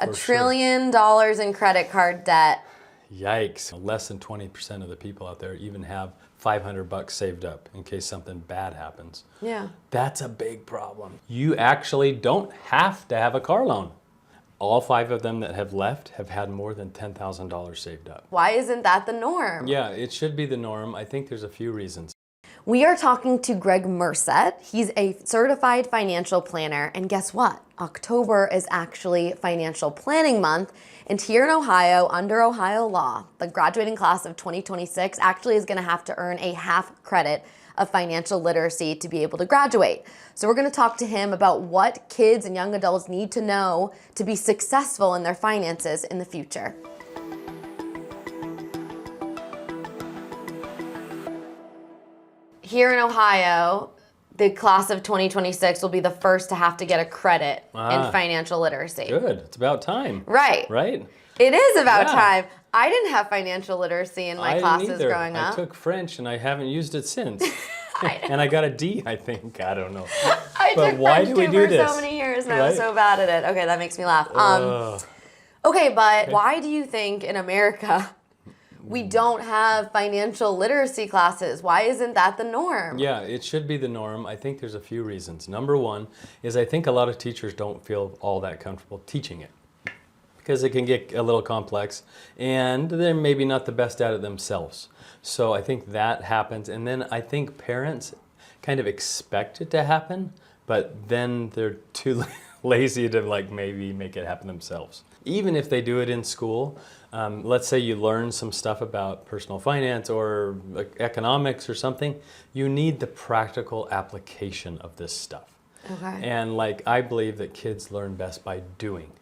$1 trillion in credit card debt. Yikes. Less than 20% of the people out there even have $500 saved up in case something bad happens. Yeah. That's a big problem. You actually don't have to have a car loan. All 5 of them that have left have had more than $10,000 saved up. Why isn't that the norm? Yeah, it should be the norm. I think there's a few reasons. We are talking to Gregg Murset. He's a certified financial planner, and guess what? October is actually financial planning month, and here in Ohio, under Ohio law, the graduating class of 2026 actually is gonna have to earn a half credit of financial literacy to be able to graduate. So we're gonna talk to him about what kids and young adults need to know to be successful in their finances in the future. Here in Ohio, the class of 2026 will be the first to have to get a credit in financial literacy. Good, it's about time. Right. Right? It is about time. I didn't have financial literacy in my classes growing up. I took French and I haven't used it since. And I got a D, I think. I don't know. I but took why French do we do for this? so many years and I was so bad at it. Okay, that makes me laugh. Okay, but why do you think in America we don't have financial literacy classes? Why isn't that the norm? Yeah, it should be the norm. I think there's a few reasons. Number one is I think a lot of teachers don't feel all that comfortable teaching it because it can get a little complex and they're maybe not the best at it themselves. So I think that happens. And then I think parents kind of expect it to happen, but then they're too lazy to like maybe make it happen themselves. Even if they do it in school, let's say you learn some stuff about personal finance or economics or something, you need the practical application of this stuff. Okay. And like I believe that kids learn best by doing.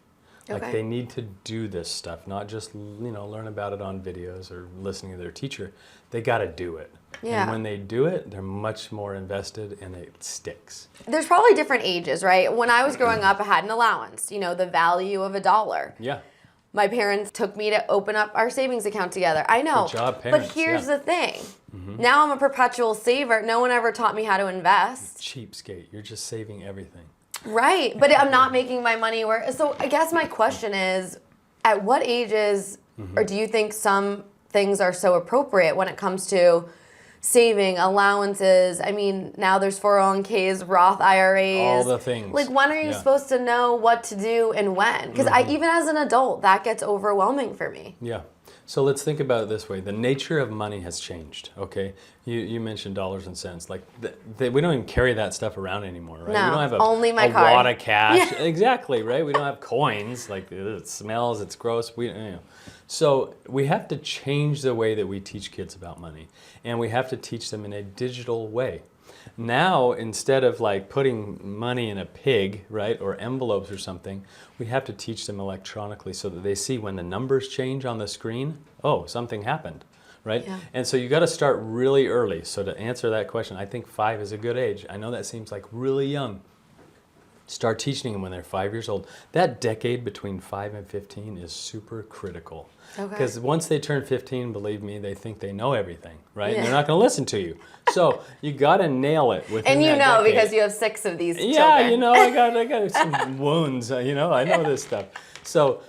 Like they need to do this stuff, not just learn about it on videos or listening to their teacher. They got to do it. Yeah. And when they do it, they're much more invested and it sticks. There's probably different ages, right? When I was growing up, I had an allowance, the value of $1. Yeah. My parents took me to open up our savings account together. I know. Good job, parents. But here's the thing. Now I'm a perpetual saver. No one ever taught me how to invest. Cheapskate. You're just saving everything. Right, but I'm not making my money work. So I guess my question is, at what ages, or do you think some things are so appropriate when it comes to saving, allowances? I mean, now there's 401ks, Roth IRAs. All the things. Like, when are you supposed to know what to do and when? Because even as an adult, that gets overwhelming for me. Yeah. So let's think about it this way. The nature of money has changed, okay? You mentioned dollars and cents. Like, we don't even carry that stuff around anymore, right? No, we don't have only my a card. wad of cash. Yeah. Exactly, right? We don't have coins. Like, it smells, it's gross. So we have to change the way that we teach kids about money. And we have to teach them in a digital way. Now, instead of like putting money in a pig, right, or envelopes or something, we have to teach them electronically so that they see when the numbers change on the screen, oh, something happened, right? Yeah. And so you got to start really early. So to answer that question, I think 5 is a good age. I know that seems like really young. Start teaching them when they're 5 years old. That decade between 5 and 15 is super critical. Because once they turn 15, believe me, they think they know everything, right? Yeah. And they're not going to listen to you. So you got to nail it within And that decade. Because you have 6 of these children. Yeah, I got some wounds, I know this stuff. So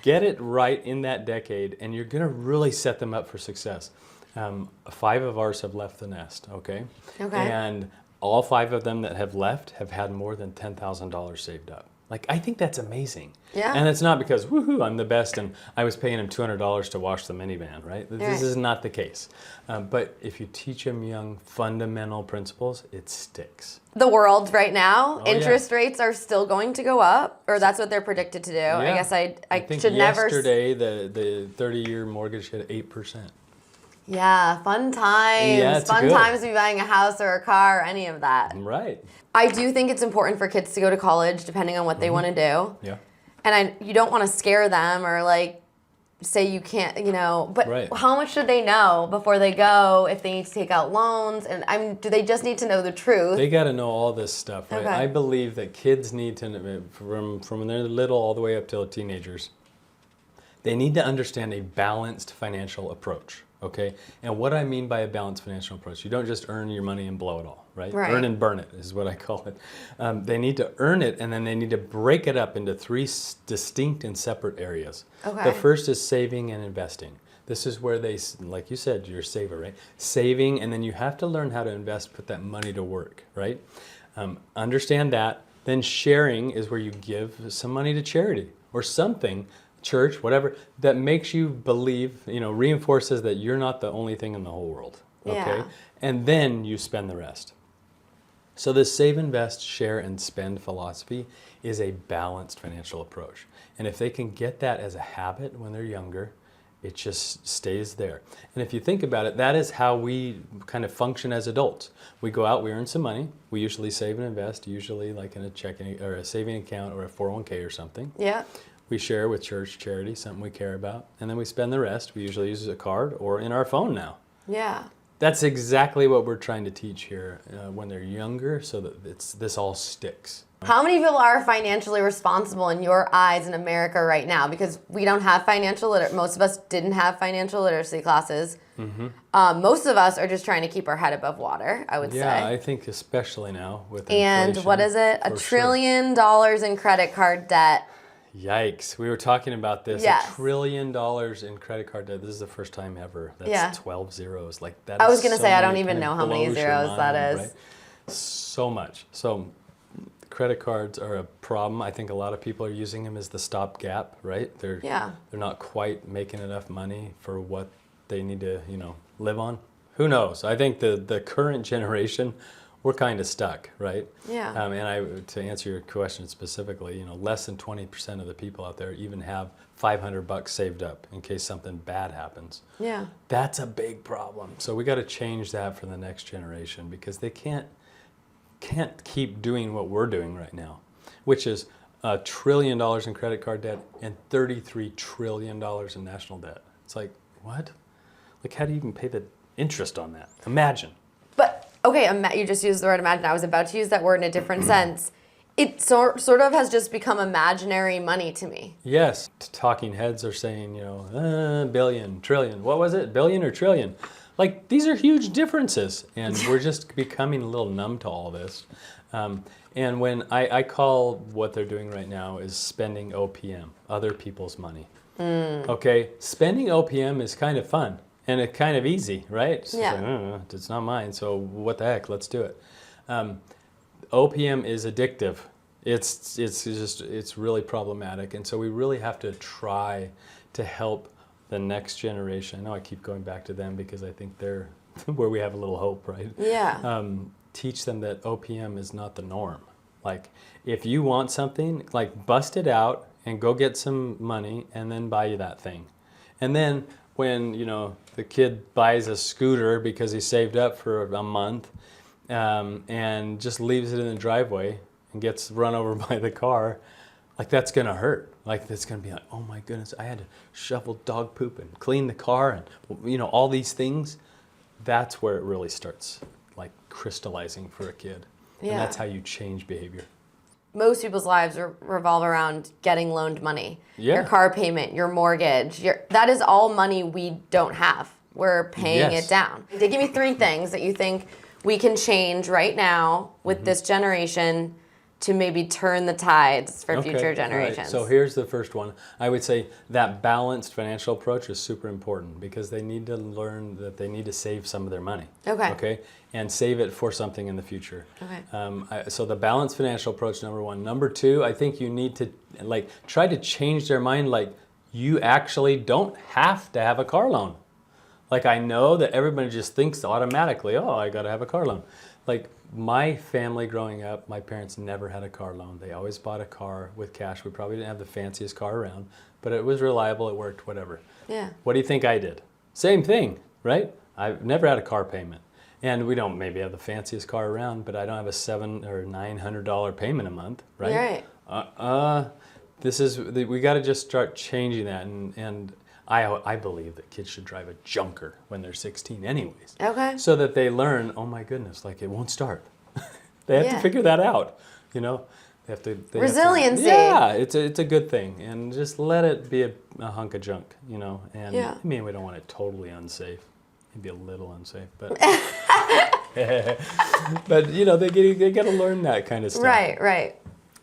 get it right in that decade, and you're going to really set them up for success. 5 of ours have left the nest, okay? And all 5 of them that have left have had more than $10,000 saved up. Like, I think that's amazing. Yeah. And it's not because, woohoo, I'm the best and I was paying him $200 to wash the minivan, right? This is not the case. But if you teach them young fundamental principles, it sticks. The world right now, interest rates are still going to go up, or that's what they're predicted to do. Yeah. I guess I think should never... yesterday, the 30-year mortgage hit 8%. Yeah, fun times. Yeah, fun times to be buying a house or a car or any of that. Right. I do think it's important for kids to go to college depending on what they want to do. Yeah. And you don't want to scare them or like say you can't, but how much should they know before they go if they need to take out loans? And do they just need to know the truth? They got to know all this stuff, right? I believe that kids need to know from when they're little all the way up till teenagers. They need to understand a balanced financial approach. Okay, and what I mean by a balanced financial approach, you don't just earn your money and blow it all, right? Right. Earn and burn it is what I call it. They need to earn it, and then they need to break it up into three distinct and separate areas. Okay. The first is saving and investing. This is where they, like you said, you're a saver, right? Saving, and then you have to learn how to invest, put that money to work, right? Understand that. Then sharing is where you give some money to charity or something, church, whatever, that makes you believe, reinforces that you're not the only thing in the whole world. Okay? Yeah. And then you spend the rest. So this save, invest, share, and spend philosophy is a balanced financial approach. And if they can get that as a habit when they're younger, it just stays there. And if you think about it, that is how we kind of function as adults. We go out, we earn some money. We usually save and invest, usually like in a checking or a saving account or a 401k or something. Yeah. We share with church, charity, something we care about. And then we spend the rest. We usually use a card or in our phone now. Yeah. That's exactly what we're trying to teach here when they're younger, so that this all sticks. How many people are financially responsible in your eyes in America right now? Because we don't have most of us didn't have financial literacy classes. Mm-hmm. Most of us are just trying to keep our head above water, I would say. Yeah, I think especially now with and inflation. what is it? $1 trillion in credit card debt. Yikes. We were talking about this. Yes. $1 trillion in credit card debt. This is the first time ever. That's 12 zeros. Like that. I was going to so say, I don't many, even know how many blows your zeros mind, that is. Right? So much. So credit cards are a problem. I think a lot of people are using them as the stopgap, right? They're not quite making enough money for what they need to, live on. Who knows? I think the current generation, we're kind of stuck, right? Yeah. And to answer your question specifically, less than 20% of the people out there even have $500 saved up in case something bad happens. Yeah. That's a big problem. So we got to change that for the next generation, because they can't keep doing what we're doing right now, which is $1 trillion in credit card debt and $33 trillion in national debt. It's like, what? Like, how do you even pay the interest on that? Imagine. But, okay, you just used the word imagine. I was about to use that word in a different sense. It sort of has just become imaginary money to me. Yes. Talking heads are saying, billion, trillion. What was it? Billion or trillion? Like, these are huge differences, and we're just becoming a little numb to all this. And when I call what they're doing right now is spending OPM, other people's money. Okay, spending OPM is kind of fun, and it's kind of easy, right? It's like, it's not mine, so what the heck, let's do it. OPM is addictive. It's really problematic, and so we really have to try to help the next generation. I know I keep going back to them because I think they're where we have a little hope, right? Yeah. Teach them that OPM is not the norm. Like, if you want something, like, bust it out and go get some money and then buy you that thing. And then when, the kid buys a scooter because he saved up for a month and just leaves it in the driveway and gets run over by the car, like, that's going to hurt. Like, it's going to be like, oh my goodness, I had to shovel dog poop and clean the car and, all these things. That's where it really starts, like, crystallizing for a kid. Yeah. And that's how you change behavior. Most people's lives revolve around getting loaned money. Yeah. Your car payment, your mortgage, that is all money we don't have. We're paying it down. Give me 3 things that you think we can change right now with this generation to maybe turn the tides for future generations. Right. So here's the first one. I would say that balanced financial approach is super important, because they need to learn that they need to save some of their money. Okay. And save it for something in the future. Okay. So the balanced financial approach, number 1. Number 2, I think you need to try to change their mind. Like, you actually don't have to have a car loan. Like, I know that everybody just thinks automatically, oh, I got to have a car loan. Like, my family growing up, my parents never had a car loan. They always bought a car with cash. We probably didn't have the fanciest car around, but it was reliable, it worked, whatever. Yeah. What do you think I did? Same thing, right? I've never had a car payment. And we don't maybe have the fanciest car around, but I don't have a $700 or $900 payment a month, right? Right. We got to just start changing that, and I believe that kids should drive a junker when they're 16 anyways. Okay. So that they learn, oh my goodness, like, it won't start. They have to figure that out, Resiliency. Yeah, it's a good thing, and just let it be a hunk of junk, you know. And Yeah. I mean, we don't want it totally unsafe. Maybe a little unsafe, but but you know, they got to learn that kind of stuff. Right, right.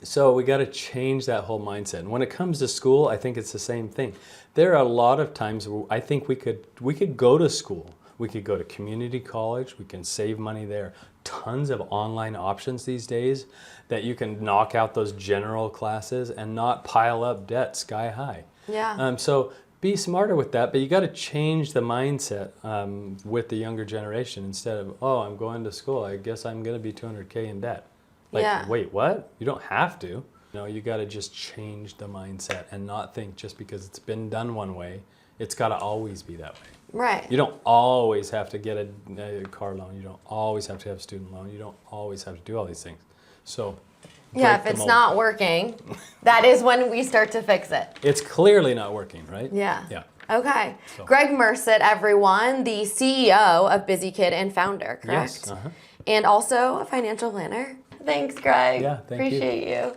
So we got to change that whole mindset. And when it comes to school, I think it's the same thing. There are a lot of times where I think we could go to school. We could go to community college. We can save money there. Tons of online options these days that you can knock out those general classes and not pile up debt sky high. Yeah. So be smarter with that, but you got to change the mindset with the younger generation. Instead of, oh, I'm going to school, I guess I'm going to be $200K in debt. Like, Yeah. wait, what? You don't have to. No, you got to just change the mindset and not think just because it's been done one way, it's got to always be that way. Right. You don't always have to get a car loan. You don't always have to have a student loan. You don't always have to do all these things. So Yeah, break if the it's mold. not working, that is when we start to fix it. It's clearly not working, right? Yeah. Yeah. Okay. So- Gregg Murset, everyone, the CEO of Busy Kid and founder, correct? Yes. Uh-huh. And also a financial planner. Thanks, Greg. Yeah, thank you. Appreciate you.